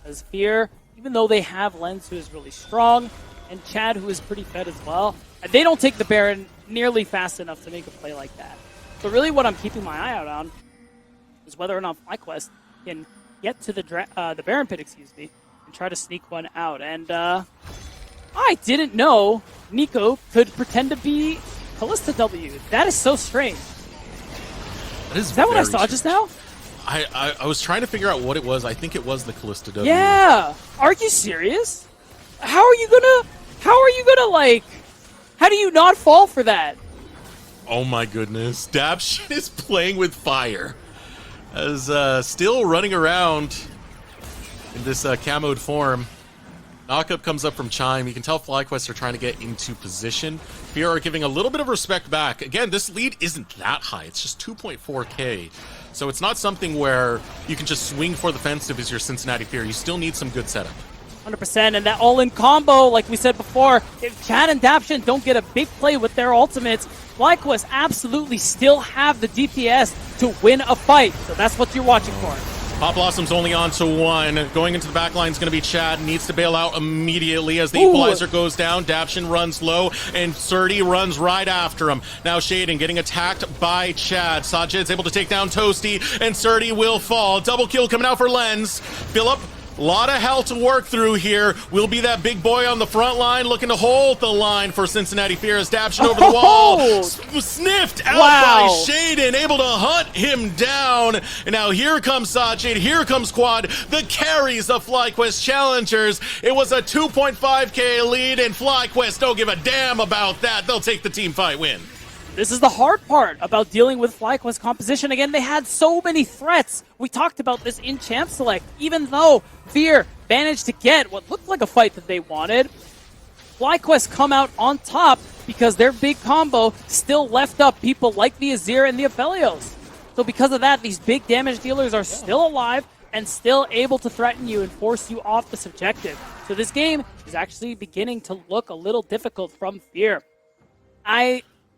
as Fear, even though they have Lens, who is really strong, and Chad, who is pretty fed as well, they don't take the Baron nearly fast enough to make a play like that. So really what I'm keeping my eye out on is whether or not FlyQuest can get to the Baron pit, and try to sneak one out. And I didn't know Nico could pretend to be Callista W. That is so strange. Is that what I saw just now? I was trying to figure out what it was. I think it was the Callista W. Yeah. Are you serious? How are you gonna like, how do you not fall for that? Oh my goodness. Daption is playing with fire. As still running around in this camoed form. Knockup comes up from Chime. You can tell FlyQuest are trying to get into position. Fear are giving a little bit of respect back. Again, this lead isn't that high. It's just 2.4k. So it's not something where you can just swing for the fensive as your Cincinnati Fear. You still need some good setup. 100%, and that all-in combo, like we said before, if Chad and Daption don't get a big play with their ultimates, FlyQuest absolutely still have the DPS to win a fight. So that's what you're watching for. Pop Blossom's only on to 1. Going into the back line is going to be Chad. Needs to bail out immediately as the equalizer goes down. Daption runs low, and Surdy runs right after him. Now Shaden getting attacked by Chad. Sajid's able to take down Toasty, and Surdy will fall. Double kill coming out for Lens. Philip, a lot of hell to work through here. Will be that big boy on the front line looking to hold the line for Cincinnati Fear as Daption over the wall. Sniffed out by Shaden, able to hunt him down. And now here comes Sajid, here comes Quad, the carries of FlyQuest Challengers. It was a 2.5k lead, and FlyQuest don't give a damn about that. They'll take the team fight win. This is the hard part about dealing with FlyQuest composition. Again, they had so many threats. We talked about this in Champ Select. Even though Fear managed to get what looked like a fight that they wanted, FlyQuest come out on top because their big combo still left up people like the Azir and the Aphelios. So because of that, these big damage dealers are still alive and still able to threaten you and force you off this objective. So this game is actually beginning to look a little difficult from Fear.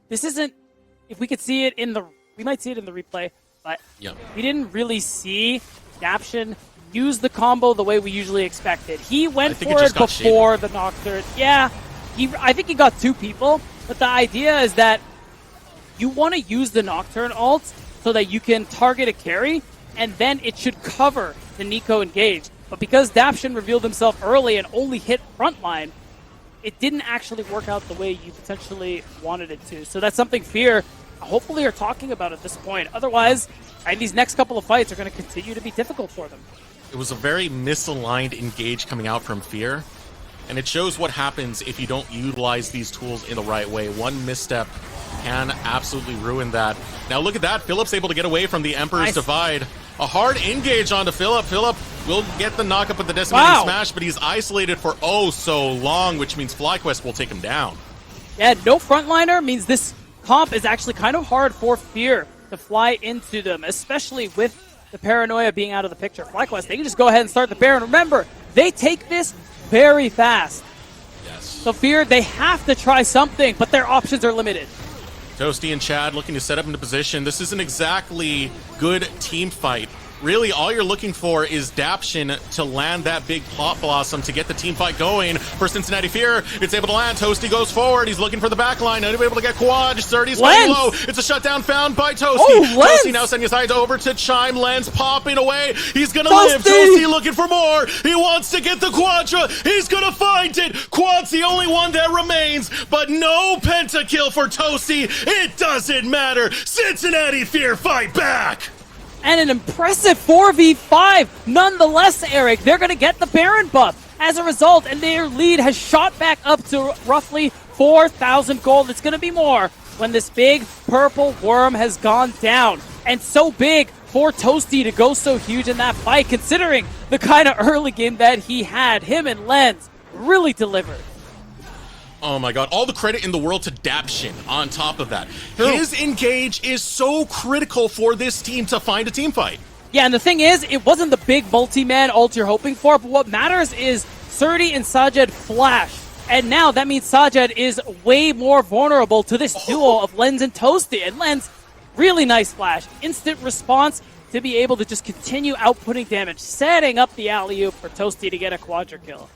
This isn't, if we could see it in the, we might see it in the replay, but we didn't really see Daption use the combo the way we usually expected. He went for it before the Nocturne. Yeah, I think he got 2 people, but the idea is that you want to use the Nocturne ult so that you can target a carry, and then it should cover the Nico engage. But because Daption revealed himself early and only hit frontline, it didn't actually work out the way you potentially wanted it to. So that's something Fear hopefully are talking about at this point. Otherwise, these next couple of fights are going to continue to be difficult for them. It was a very misaligned engage coming out from Fear, and it shows what happens if you don't utilize these tools in the right way. One misstep can absolutely ruin that. Now look at that, Philip's able to get away from the Emperor's Divide. A hard engage onto Philip. Philip will get the knockup with the Decimating Smash, but he's isolated for oh so long, which means FlyQuest will take him down. Yeah, no frontliner means this comp is actually kind of hard for Fear to fly into them, especially with the Paranoia being out of the picture. FlyQuest, they can just go ahead and start the Baron. Remember, they take this very fast. Yes. So Fear, they have to try something, but their options are limited. Toasty and Chad looking to set up into position. This isn't exactly good team fight. Really, all you're looking for is Daption to land that big Plot Blossom to get the team fight going for Cincinnati Fear. It's able to land. Toasty goes forward. He's looking for the back line. Not able to get Quad. 30's running low. It's a shutdown found by Toasty. Toasty now sending his eyes over to Chime. Lens popping away. He's going to live. Toasty looking for more. He wants to get the Quadra. He's going to find it. Quad's the only one that remains, but no pentakill for Toasty. It doesn't matter. Cincinnati Fear fight back. And an impressive 4v5. Nonetheless, Eric, they're going to get the Baron buff as a result, and their lead has shot back up to roughly 4,000 gold. It's going to be more when this big purple worm has gone down. And so big for Toasty to go so huge in that fight, considering the kind of early game that he had. Him and Lens really delivered. Oh my god, all the credit in the world to Daption on top of that. His engage is so critical for this team to find a team fight. Yeah, and the thing is, it wasn't the big multi-man ult you're hoping for, but what matters is Surdy and Sajed flash. And now that means Sajed is way more vulnerable to this duo of Lens and Toasty. And Lens, really nice flash. Instant response to be able to just continue outputting damage, setting up the alley-oop for Toasty to get a quadra kill.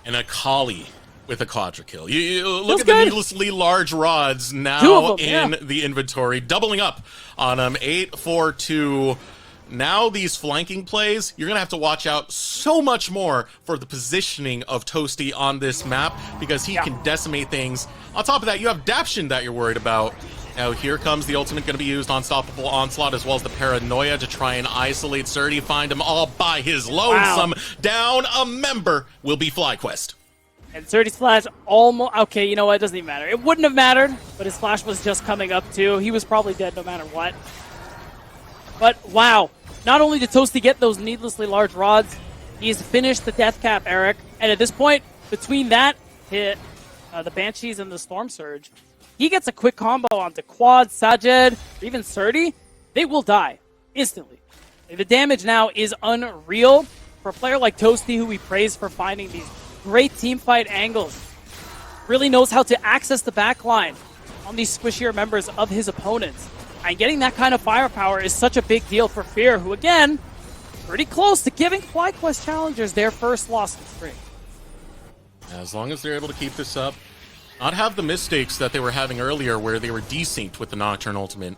And a Kali with a quadra kill. You look at the needlessly large rods now in the inventory, doubling up on them. 8-4-2. Now these flanking plays, you're going to have to watch out so much more for the positioning of Toasty on this map because he can decimate things. On top of that, you have Daption that you're worried about. Now here comes the ultimate going to be used, Unstoppable Onslaught, as well as the Paranoia to try and isolate Surdy, find him all by his lonesome. Down a member will be FlyQuest. And Surdy's flash almost... Okay, you know what? It doesn't even matter. It wouldn't have mattered, but his flash was just coming up too. He was probably dead no matter what. But wow, not only did Toasty get those needlessly large rods, he's finished the death cap, Eric. And at this point, between that hit, the Banshees and the Storm Surge, he gets a quick combo onto Quad, Sajed, or even Surdy. They will die instantly. The damage now is unreal for a player like Toasty, who we praise for finding these great team fight angles. Really knows how to access the backline on these squishier members of his opponents. And getting that kind of firepower is such a big deal for Fear, who again, pretty close to giving FlyQuest Challengers their first loss in string. As long as they're able to keep this up, not have the mistakes that they were having earlier where they were desynced with the Nocturne Ultimate.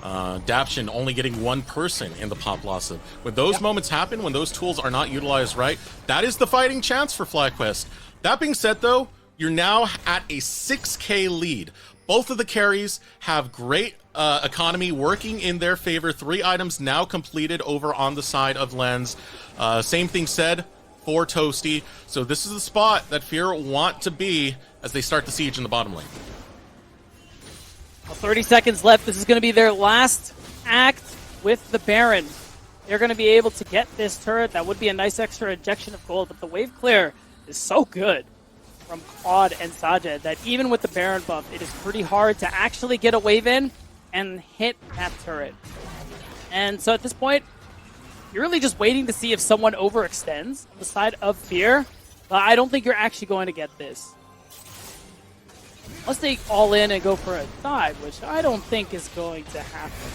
Daption only getting one person in the Pop Blossom. When those moments happen, when those tools are not utilized right, that is the fighting chance for FlyQuest. That being said, though, you're now at a 6K lead. Both of the carries have great economy working in their favor. 3 items now completed over on the side of Lens. Same thing said for Toasty. So this is the spot that Fear want to be as they start the siege in the bottom lane. 30 seconds left. This is going to be their last act with the Baron. They're going to be able to get this turret. That would be a nice extra injection of gold, but the wave clear is so good from Quad and Sajed that even with the Baron buff, it is pretty hard to actually get a wave in and hit that turret. And so at this point, you're really just waiting to see if someone overextends on the side of Fear, but I don't think you're actually going to get this. Unless they all in and go for a dive, which I don't think is going to happen.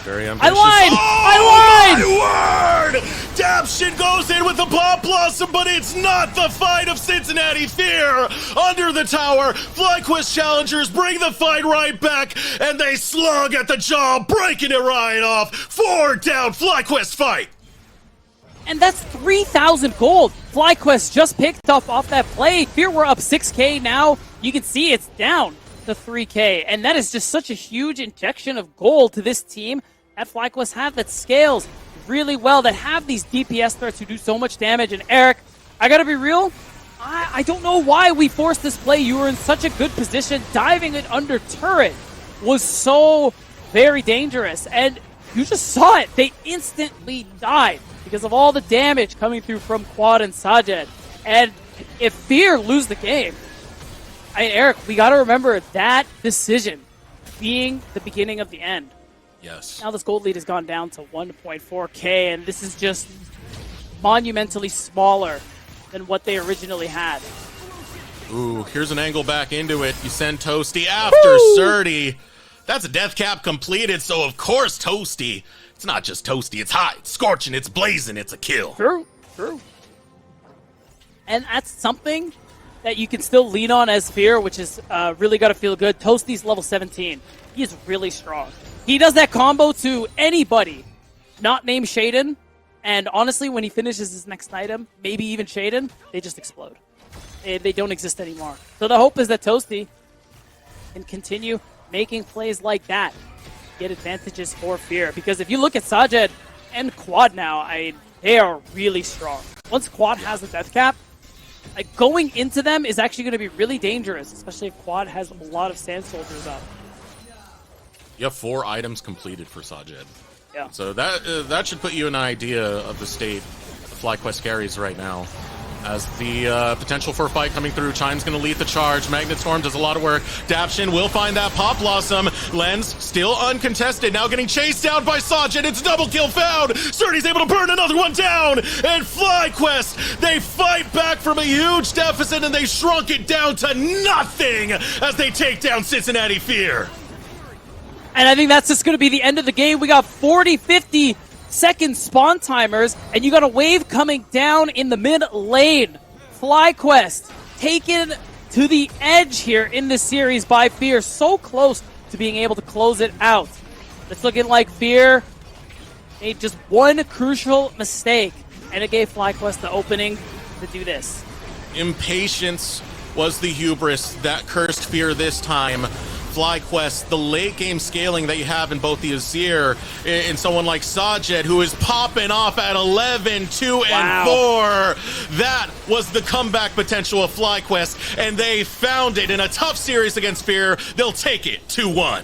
Very ambitious. I lied! My word! Daption goes in with the Pop Blossom, but it's not the fight of Cincinnati Fear. Under the tower, FlyQuest Challengers bring the fight right back, and they slug at the jaw, breaking it right off. 4 down, FlyQuest fight. And that's 3,000 gold. FlyQuest just picked up off that play. Fear were up 6k now. You can see it's down to 3k. And that is just such a huge injection of gold to this team that FlyQuest have that scales really well, that have these DPS threats who do so much damage. And Eric, I gotta be real, I don't know why we forced this play. You were in such a good position. Diving it under turret was so very dangerous. And you just saw it. They instantly died because of all the damage coming through from Quad and Sajed. And if Fear lose the game, Eric, we got to remember that decision being the beginning of the end. Yes. Now this gold lead has gone down to 1.4k, and this is just monumentally smaller than what they originally had. Ooh, here's an angle back into it. You send Toasty after Surdy. That's a death cap completed, so of course Toasty. It's not just Toasty, it's hot, it's scorching, it's blazing, it's a kill. True. And that's something that you can still lean on as Fear, which is really got to feel good. Toasty's level 17. He is really strong. He does that combo to anybody not named Shaden, and honestly, when he finishes his next item, maybe even Shaden, they just explode. They don't exist anymore. So the hope is that Toasty can continue making plays like that, get advantages for Fear. Because if you look at Sajed and Quad now, they are really strong. Once Quad has the death cap, going into them is actually going to be really dangerous, especially if Quad has a lot of Sand Soldiers up. You have 4 items completed for Sajed. Yeah. So that should put you in an idea of the state of FlyQuest carries right now. As the potential for a fight coming through, Chine's going to lead the charge. Magnet Storm does a lot of work. Daption will find that Pop Blossom. Lens still uncontested, now getting chased down by Sajed. It's double kill found. Surdy's able to burn another one down. And FlyQuest, they fight back from a huge deficit, and they shrunk it down to nothing as they take down Cincinnati Fear. And I think that's just going to be the end of the game. We got 40, 50 second spawn timers, and you got a wave coming down in the mid lane. FlyQuest taken to the edge here in this series by Fear, so close to being able to close it out. It's looking like Fear made just one crucial mistake, and it gave FlyQuest the opening to do this. Impatience was the hubris that cursed Fear this time. FlyQuest, the late game scaling that you have in both the Azir and someone like Sajed, who is popping off at 11, 2, and 4. That was the comeback potential of FlyQuest, and they found it in a tough series against Fear. They'll take it 2-1.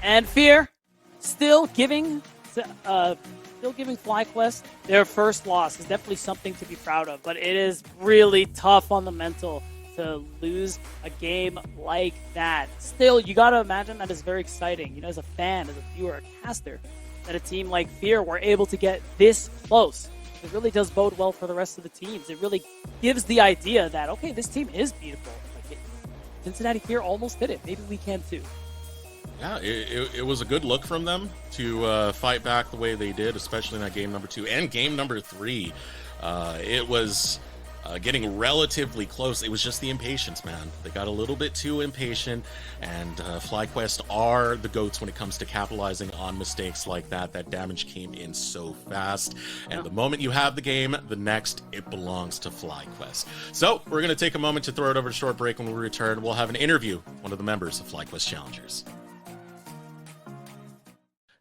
And Fear still giving FlyQuest their first loss is definitely something to be proud of, but it is really tough on the mental to lose a game like that. Still, you gotta imagine that is very exciting. You know, as a fan, as a viewer, a caster, that a team like Fear were able to get this close. It really does bode well for the rest of the teams. It really gives the idea that, okay, this team is beatable. Cincinnati Fear almost did it. Maybe we can too. Yeah, it was a good look from them to fight back the way they did, especially in that game number 2 and game number 3. It was getting relatively close. It was just the impatience, man. They got a little bit too impatient, and FlyQuest are the GOATs when it comes to capitalizing on mistakes like that. That damage came in so fast, and the moment you have the game, the next, it belongs to FlyQuest. So we're going to take a moment to throw it over to short break. When we return, we'll have an interview with one of the members of FlyQuest Challengers.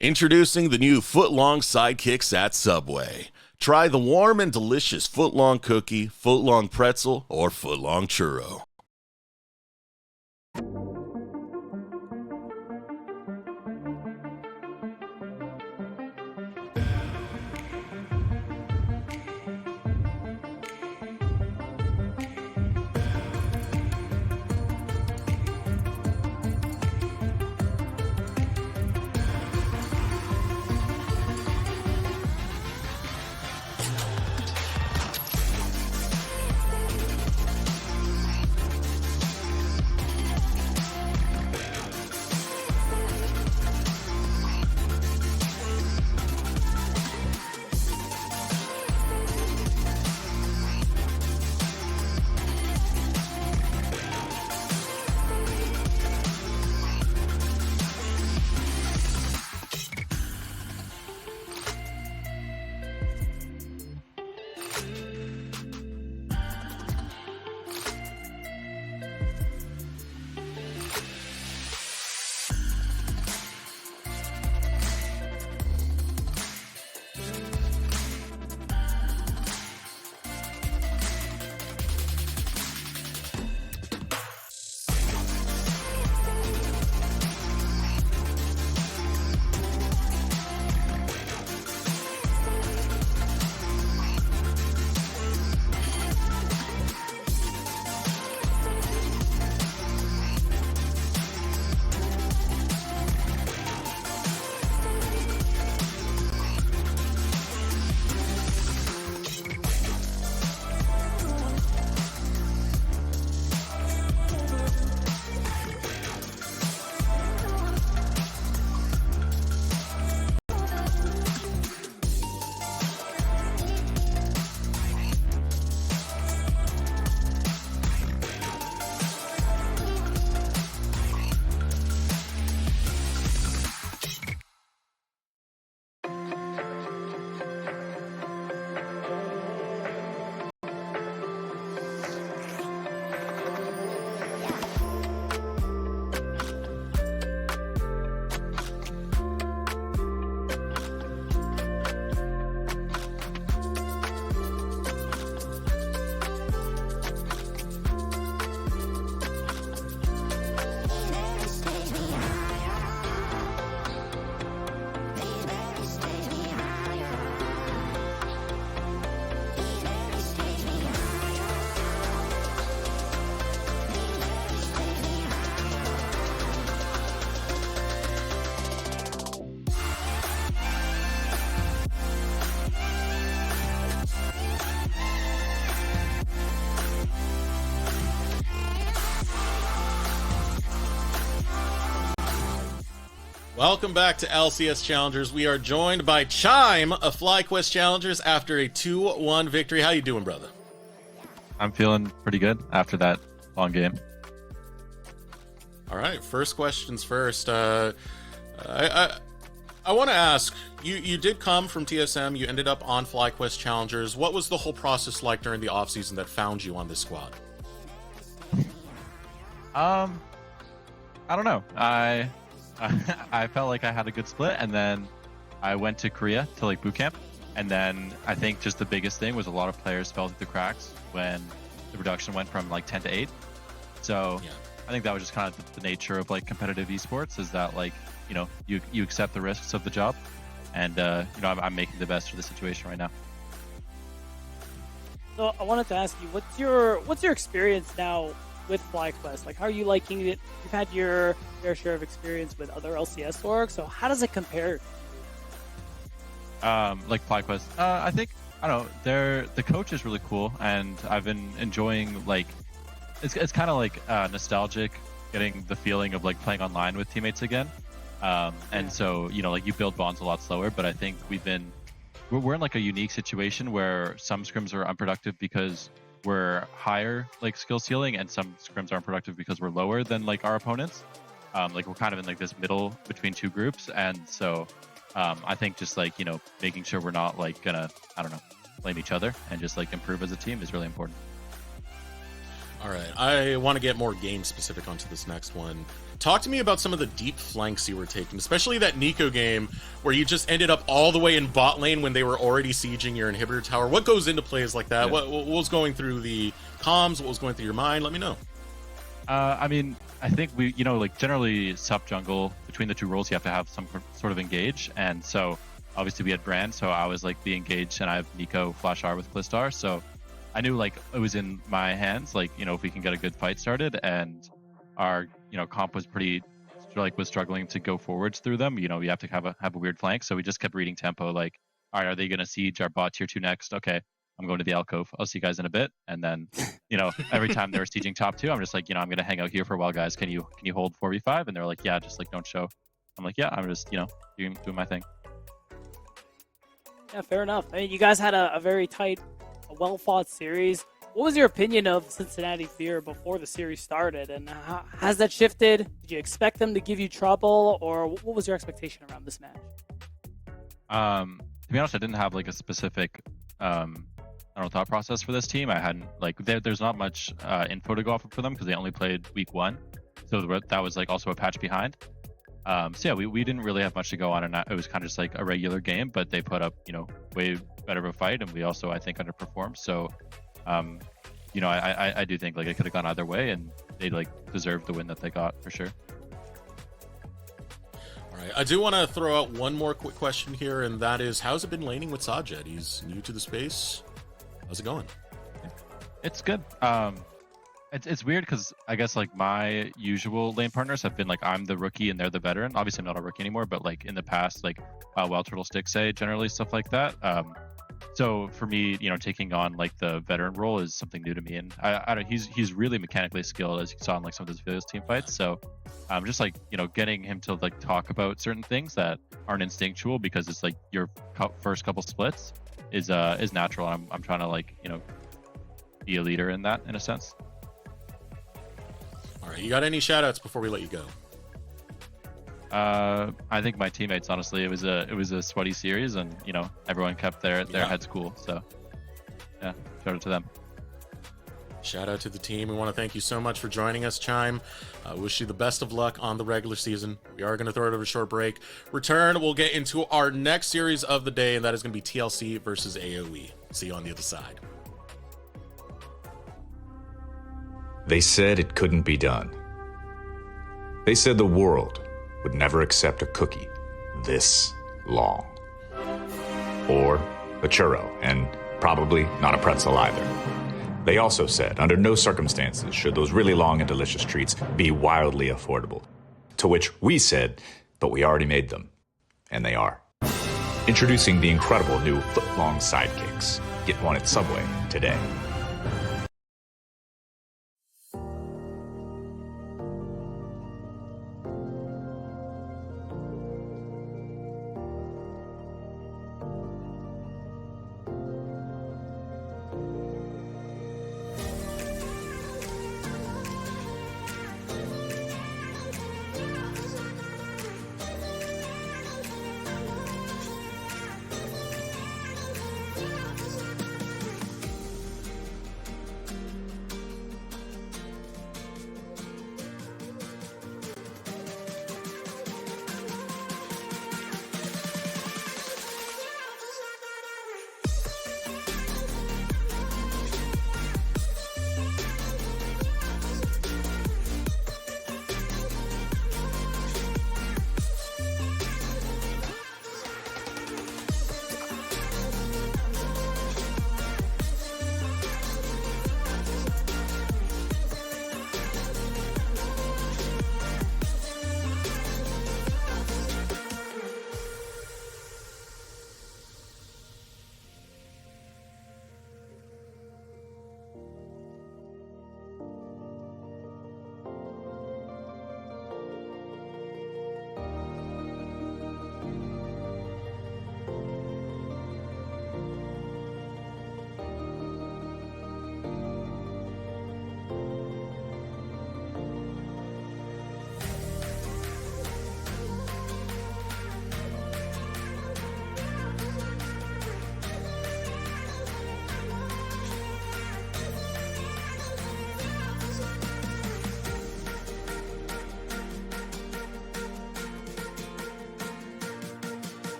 Introducing the new foot-long sidekicks at Subway. Try the warm and delicious foot-long cookie, foot-long pretzel, or foot-long churro. Welcome back to LCS Challengers. We are joined by Chime of FlyQuest Challengers after a 2-1 victory. How you doing, brother? I'm feeling pretty good after that long game. All right, first questions first. I want to ask, you did come from TSM, you ended up on FlyQuest Challengers. What was the whole process like during the offseason that found you on this squad? I don't know. I felt like I had a good split, and then I went to Korea to like boot camp, and then I think just the biggest thing was a lot of players fell through the cracks when the reduction went from like 10 to 8. So yeah. I think that was just kind of the nature of like competitive esports, is that like, you know, you accept the risks of the job, and you know, I'm making the best of the situation right now. So I wanted to ask you, what's your experience now with FlyQuest? Like, how are you liking it? You've had your fair share of experience with other LCS orgs, so how does it compare? Like FlyQuest, I think, I don't know, the coach is really cool, and I've been enjoying, like, it's kind of like nostalgic, getting the feeling of like playing online with teammates again. And so, you know, like you build bonds a lot slower, but I think we're in like a unique situation where some scrims are unproductive because we're higher like skill ceiling, and some scrims aren't productive because we're lower than like our opponents. Like we're kind of in like this middle between two groups, and so I think just like, you know, making sure we're not like gonna, I don't know, blame each other and just like improve as a team is really important. All right, I want to get more game specific onto this next one. Talk to me about some of the deep flanks you were taking, especially that Nico game where you just ended up all the way in bot lane when they were already sieging your inhibitor tower. What goes into plays like that? Yeah. What was going through the comms? What was going through your mind? Let me know. I mean, I think we, you know, like generally sub jungle, between the two roles, you have to have some sort of engage. And so obviously we had Brand, so I was like the engage, and I have Nico Flash R with Clistar. So I knew like it was in my hands, like, you know, if we can get a good fight started, and our, you know, comp was was struggling to go forwards through them. You know, you have to have a weird flank. So we just kept reading tempo, like, all right, are they going to siege our bot tier 2 next? Okay, I'm going to the alcove. I'll see you guys in a bit. And then, you know, every time they were sieging top 2, I'm just like, you know, I'm going to hang out here for a while, guys. Can you hold 4v5? And they're like, yeah, just like don't show. I'm like, yeah, I'm just, you know, doing my thing. Yeah, fair enough. I mean, you guys had a very tight, a well-fought series. What was your opinion of Cincinnati Fear before the series started, and how has that shifted? Did you expect them to give you trouble, or what was your expectation around this match? To be honest, I didn't have like a specific I don't know, thought process for this team. I hadn't like there's not much info to go off of for them because they only played week 1, so that was like also a patch behind. So yeah, we didn't really have much to go on, and it was kind of just like a regular game, but they put up, you know, way better of a fight, and we also, I think, underperformed. So you know, I do think like it could have gone either way, and they like deserved the win that they got for sure. All right, I do want to throw out one more quick question here, and that is, how's it been laning with Sajed? He's new to the space. How's it going? It's good. It's weird because I guess like my usual lane partners have been like, I'm the rookie and they're the veteran. Obviously I'm not a rookie anymore, but like in the past, like Wild Turtle Stick say generally stuff like that. So for me, you know, taking on like the veteran role is something new to me, and I don't. He's really mechanically skilled, as you saw in like some of those Fearless team fights. So I'm just like, you know, getting him to like talk about certain things that aren't instinctual, because it's like your first couple splits is natural. I'm trying to like, you know, be a leader in that in a sense. All right, you got any shout outs before we let you go? I think my teammates, honestly, it was a sweaty series, and you know, everyone kept their heads cool. So yeah, shout out to them. Shout out to the team. We want to thank you so much for joining us, Chime. Wish you the best of luck on the regular season. We are going to throw it over a short break. Return, we'll get into our next series of the day, and that is going to be TLC versus AoE. See you on the other side. They said it couldn't be done. They said the world would never accept a cookie this long. Or a churro, and probably not a pretzel either. They also said, under no circumstances should those really long and delicious treats be wildly affordable. To which we said, but we already made them. And they are. Introducing the incredible new foot-long sidekicks. Get one at Subway today.